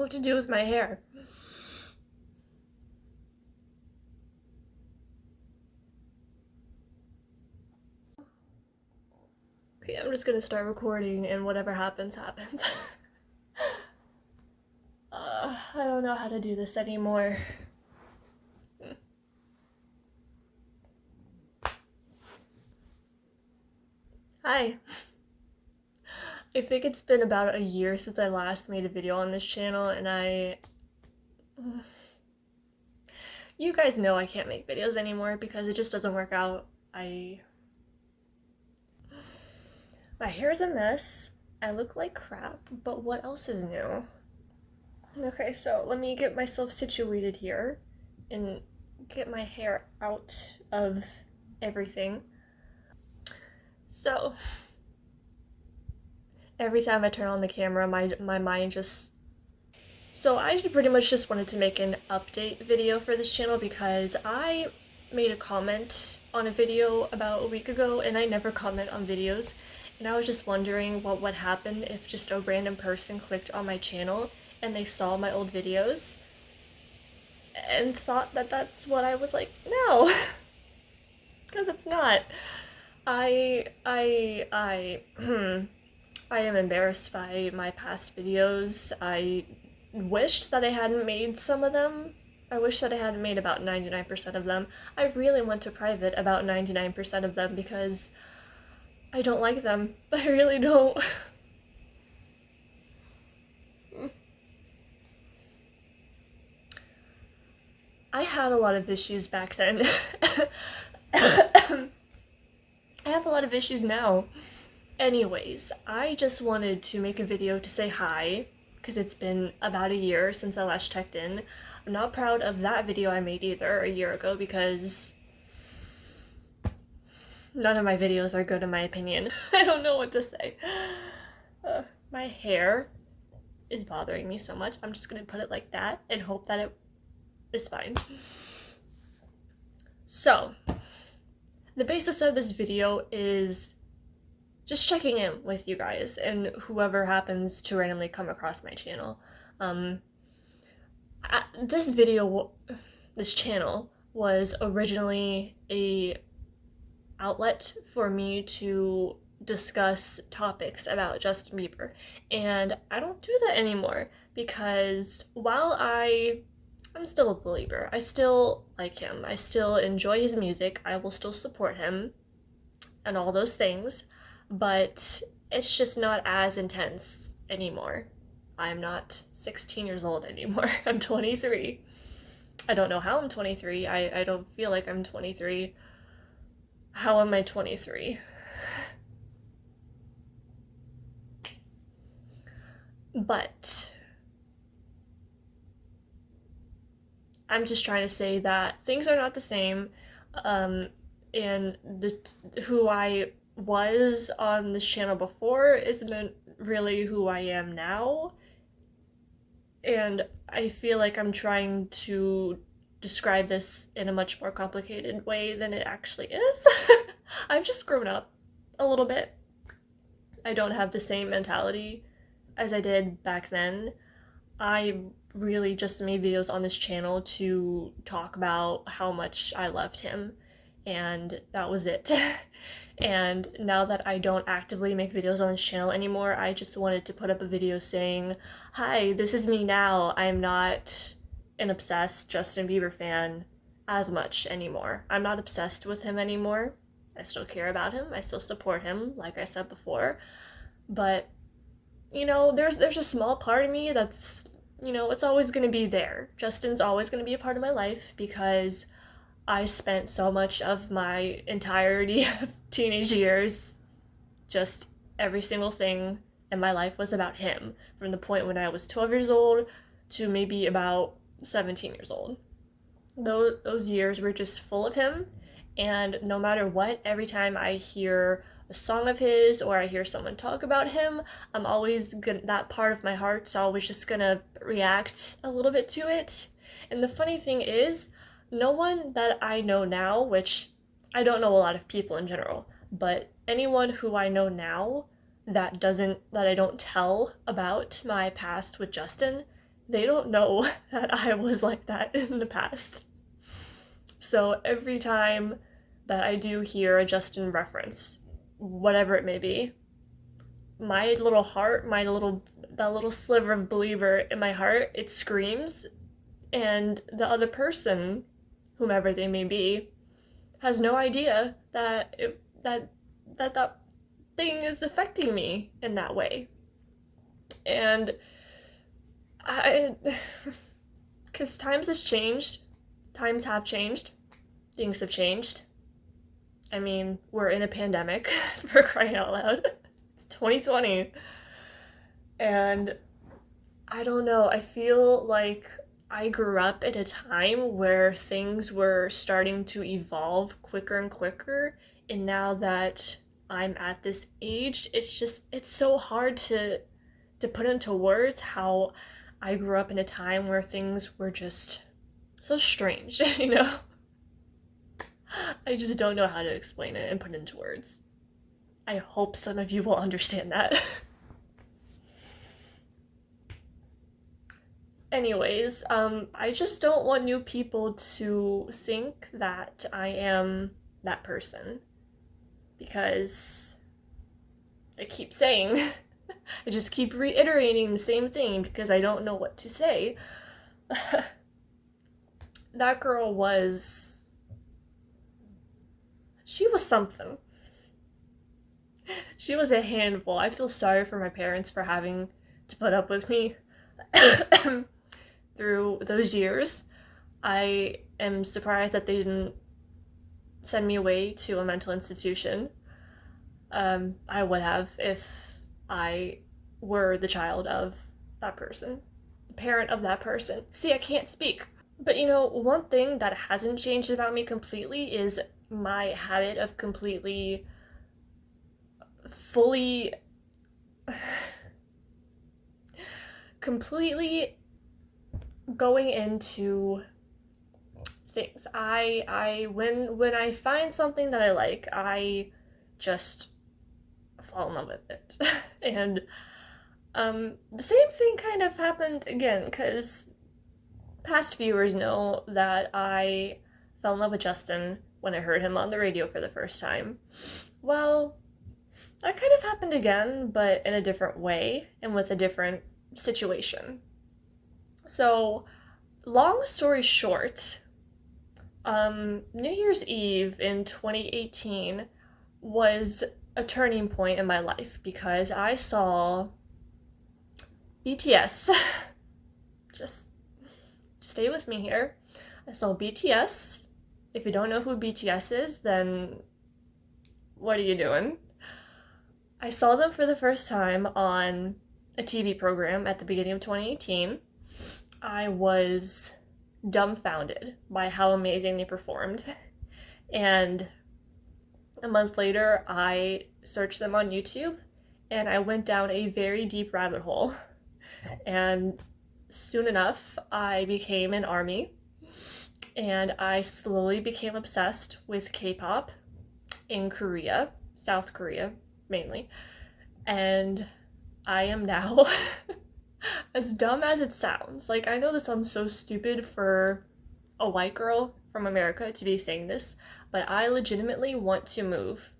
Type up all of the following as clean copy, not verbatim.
what to do with my hair. Okay, I'm just gonna start recording and whatever happens, happens. I don't know how to do this anymore. Hi. I think it's been about a year since I last made a video on this channel, and you guys know I can't make videos anymore because it just doesn't work out. My hair's a mess, I look like crap, but what else is new? Okay, so let me get myself situated here and get my hair out of everything. So, every time I turn on the camera, my mind just... So I pretty much just wanted to make an update video for this channel because I made a comment on a video about a week ago, and I never comment on videos, and I was just wondering what would happen if just a random person clicked on my channel and they saw my old videos and thought that that's what I was like. No, because it's not. I am embarrassed by my past videos. I wished that I hadn't made some of them. I wish that I hadn't made about 99% of them. I really went to private about 99% of them because I don't like them. I really don't. I had a lot of issues back then. I have a lot of issues now. Anyways, I just wanted to make a video to say hi, because it's been about a year since I last checked in. I'm not proud of that video I made either a year ago because none of my videos are good in my opinion. I don't know what to say. My hair is bothering me so much. I'm just gonna put it like that and hope that it is fine. So, the basis of this video is just checking in with you guys and whoever happens to randomly come across my channel. This channel was originally a outlet for me to discuss topics about Justin Bieber, and I don't do that anymore because while I'm still a believer, I still like him, I still enjoy his music, I will still support him and all those things, but it's just not as intense anymore. I'm not 16 years old anymore. I'm 23. I don't know how I'm 23. I don't feel like I'm 23. How am I 23? But I'm just trying to say that things are not the same, and who I was on this channel before isn't really who I am now, and I feel like I'm trying to describe this in a much more complicated way than it actually is. I've just grown up a little bit. I don't have the same mentality as I did back then. I really just made videos on this channel to talk about how much I loved him, and that was it. And now that I don't actively make videos on this channel anymore, I just wanted to put up a video saying, hi, this is me now. I'm not an obsessed Justin Bieber fan as much anymore. I'm not obsessed with him anymore. I still care about him. I still support him, like I said before. But, you know, there's a small part of me that's, you know, it's always going to be there. Justin's always going to be a part of my life because I spent so much of my entirety of teenage years, just every single thing in my life was about him, from the point when I was 12 years old to maybe about 17 years old. Those years were just full of him, and no matter what, every time I hear a song of his or I hear someone talk about him, I'm always gonna, that part of my heart's always just gonna react a little bit to it. And the funny thing is, no one that I know now, which I don't know a lot of people in general, but anyone who I know now that I don't tell about my past with Justin they don't know that I was like that in the past. So every time that I do hear a Justin reference, whatever it may be, my little heart, that little sliver of believer in my heart, it screams, and the other person, whomever they may be, has no idea that thing is affecting me in that way. And because times have changed, things have changed. I mean, we're in a pandemic, for crying out loud. It's 2020. And I don't know, I feel like I grew up at a time where things were starting to evolve quicker and quicker. And now that I'm at this age, it's so hard to put into words how I grew up in a time where things were just so strange, you know? I just don't know how to explain it and put it into words. I hope some of you will understand that. Anyways, I just don't want new people to think that I am that person. Because I keep saying, I just keep reiterating the same thing because I don't know what to say. That girl she was something. She was a handful. I feel sorry for my parents for having to put up with me through those years. I am surprised that they didn't send me away to a mental institution. I would have if I were the child of that person, the parent of that person. See, I can't speak. But you know, one thing that hasn't changed about me completely is my habit of fully completely going into things. When I find something that I like, I just fall in love with it. And the same thing kind of happened again, because past viewers know that I fell in love with Justin when I heard him on the radio for the first time. Well, that kind of happened again, but in a different way and with a different situation. So, long story short, New Year's Eve in 2018 was a turning point in my life because I saw BTS. Just stay with me here. I saw BTS. If you don't know who BTS is, then what are you doing? I saw them for the first time on a TV program at the beginning of 2018. I was dumbfounded by how amazing they performed. And a month later, I searched them on YouTube and I went down a very deep rabbit hole. And soon enough, I became an ARMY and I slowly became obsessed with K-pop in Korea, South Korea mainly. And I am now, as dumb as it sounds, like I know this sounds so stupid for a white girl from America to be saying this, but I legitimately want to move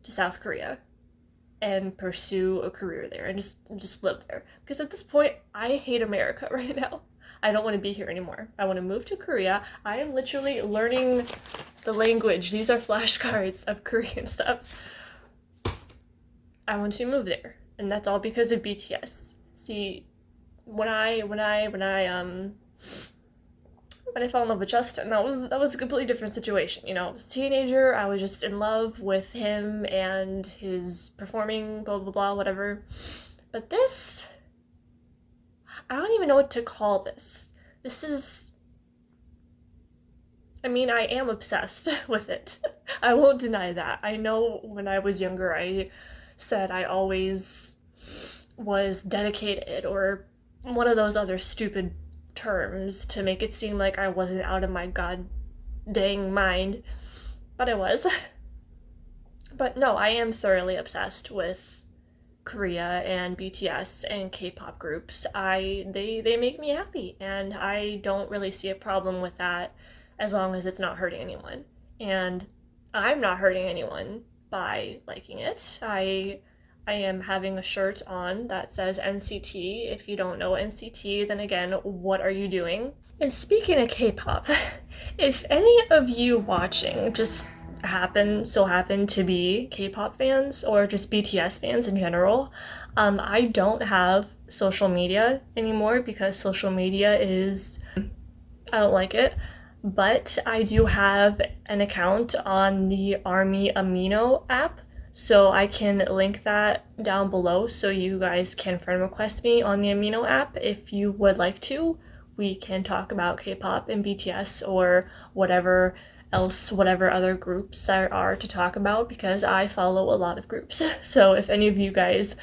to South Korea and pursue a career there and just live there. Because at this point, I hate America right now. I don't want to be here anymore. I want to move to Korea. I am literally learning the language. These are flashcards of Korean stuff. I want to move there, and that's all because of BTS. See, when I fell in love with Justin, that was a completely different situation. You know, I was a teenager, I was just in love with him and his performing, blah, blah, blah, whatever. But this, I don't even know what to call this. This is, I mean, I am obsessed with it. I won't deny that. I know when I was younger, I said I always was dedicated or one of those other stupid terms to make it seem like I wasn't out of my god dang mind, but I was. But no, I am thoroughly obsessed with Korea and BTS and K-pop groups. They make me happy, and I don't really see a problem with that as long as it's not hurting anyone. And I'm not hurting anyone by liking it. I am having a shirt on that says NCT. If you don't know NCT, then again, what are you doing? And speaking of K-pop, if any of you watching just happen to be K-pop fans or just BTS fans in general, I don't have social media anymore because social media is, I don't like it. But I do have an account on the Army Amino app, so I can link that down below so you guys can friend request me on the Amino app if you would like to. We can talk about K-pop and BTS or whatever else, whatever other groups there are to talk about, because I follow a lot of groups. So if any of you guys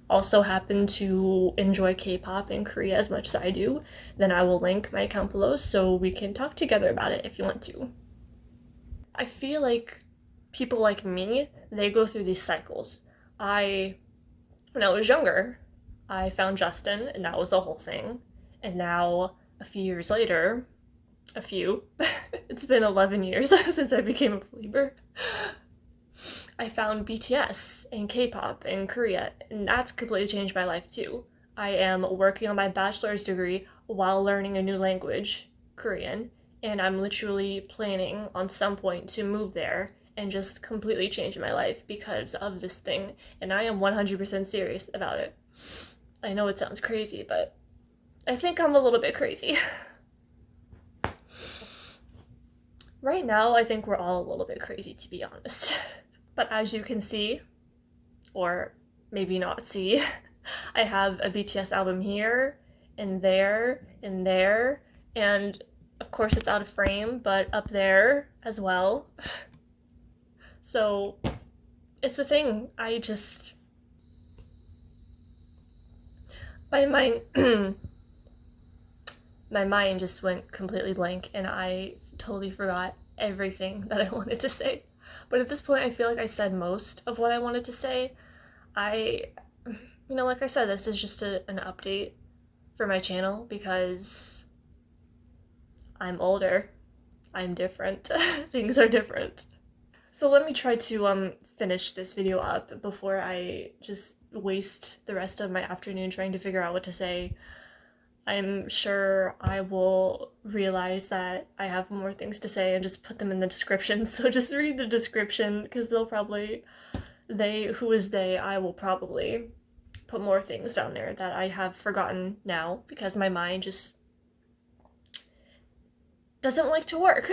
also happen to enjoy K-pop in Korea as much as I do, then I will link my account below so we can talk together about it if you want to. I feel like people like me, they go through these cycles. When I was younger, I found Justin, and that was the whole thing. And now, a few years later, it's been 11 years since I became a believer, I found BTS and K-pop in Korea, and that's completely changed my life too. I am working on my bachelor's degree while learning a new language, Korean, and I'm literally planning on some point to move there and just completely change my life because of this thing, and I am 100% serious about it. I know it sounds crazy, but I think I'm a little bit crazy. Right now, I think we're all a little bit crazy, to be honest. But as you can see, or maybe not see, I have a BTS album here, and there, and of course it's out of frame, but up there as well. So, it's a thing. My mind, my mind just went completely blank, and I totally forgot everything that I wanted to say. But at this point, I feel like I said most of what I wanted to say. Like I said, this is just an update for my channel because I'm older. I'm different. Things are different. So let me try to finish this video up before I just waste the rest of my afternoon trying to figure out what to say. I'm sure I will realize that I have more things to say and just put them in the description. So just read the description because I will probably put more things down there that I have forgotten now because my mind just doesn't like to work.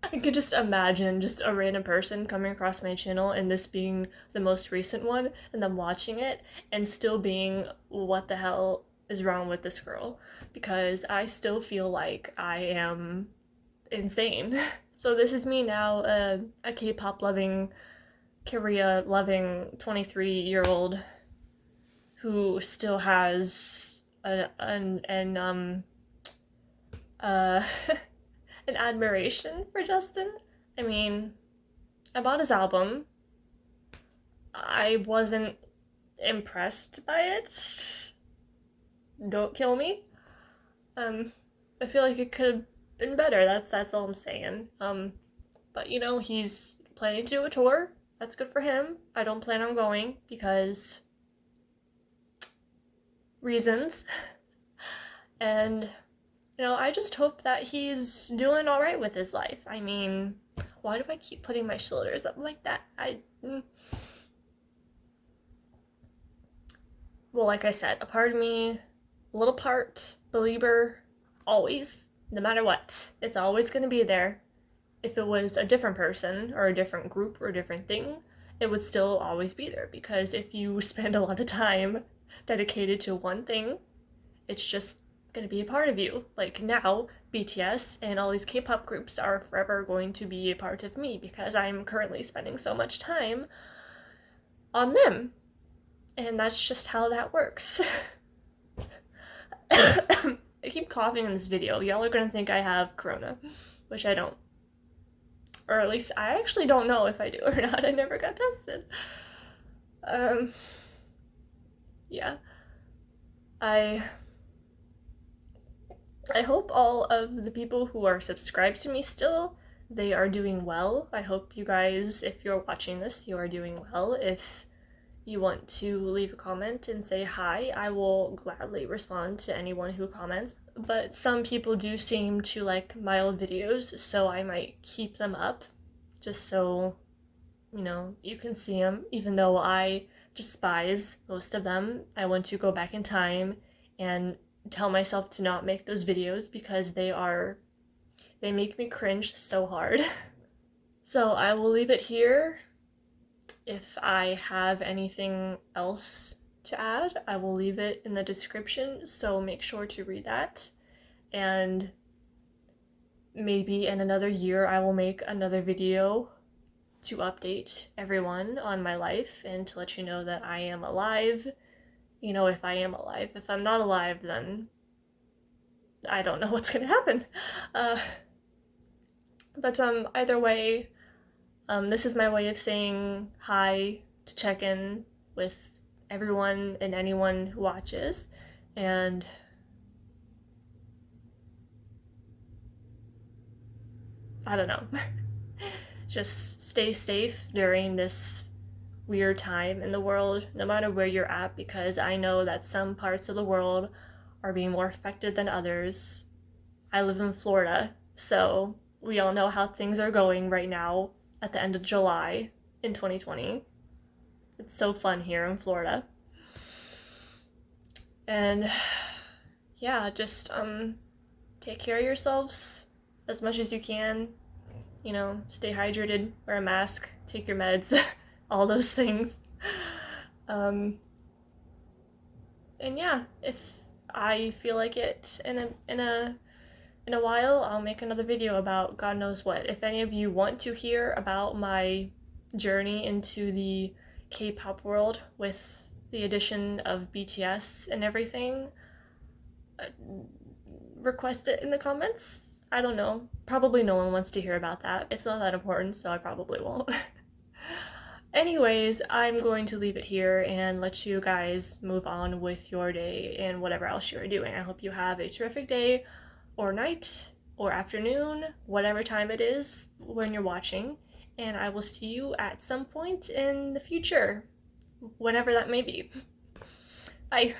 I could just imagine just a random person coming across my channel and this being the most recent one and them watching it and still being, what the hell is wrong with this girl? Because I still feel like I am insane. So this is me now, a K-pop loving, Korea loving 23-year-old who still has an admiration for Justin. I mean, I bought his album. I wasn't impressed by it. Don't kill me. I feel like it could have been better. That's all I'm saying. But he's planning to do a tour. That's good for him. I don't plan on going because reasons. And I just hope that he's doing all right with his life. I mean, why do I keep putting my shoulders up like that? Well, like I said, a part of me, a little part, believer, always, no matter what. It's always going to be there. If it was a different person or a different group or a different thing, it would still always be there, because if you spend a lot of time dedicated to one thing, it's just going to be a part of you. Like now, BTS and all these K-pop groups are forever going to be a part of me because I'm currently spending so much time on them. And that's just how that works. I keep coughing in this video. Y'all are gonna think I have corona, which I don't. Or at least I actually don't know if I do or not. I never got tested. yeah. I I hope all of the people who are subscribed to me still, they are doing well. I hope you guys, if you're watching this, you are doing well. If you want to leave a comment and say hi, I will gladly respond to anyone who comments. But some people do seem to like my old videos, so I might keep them up just so, you can see them, even though I despise most of them. I want to go back in time and tell myself to not make those videos because they make me cringe so hard. So I will leave it here. If I have anything else to add, I will leave it in the description, so make sure to read that. And maybe in another year I will make another video to update everyone on my life and to let you know that I am alive. If I am alive. If I'm not alive, then I don't know what's gonna happen. Uh, but either way, this is my way of saying hi, to check in with everyone and anyone who watches, and I don't know. Just stay safe during this weird time in the world, no matter where you're at, because I know that some parts of the world are being more affected than others. I live in Florida, so we all know how things are going right now at the end of July in 2020. It's so fun here in Florida. And yeah, just take care of yourselves as much as you can. Stay hydrated, wear a mask, take your meds, all those things. Um, and yeah, if I feel like it in a while, I'll make another video about God knows what. If any of you want to hear about my journey into the K-pop world with the addition of BTS and everything, request it in the comments. I don't know. Probably no one wants to hear about that. It's not that important, so I probably won't. Anyways, I'm going to leave it here and let you guys move on with your day and whatever else you're doing. I hope you have a terrific day or night or afternoon, whatever time it is when you're watching, and I will see you at some point in the future, whenever that may be. Bye.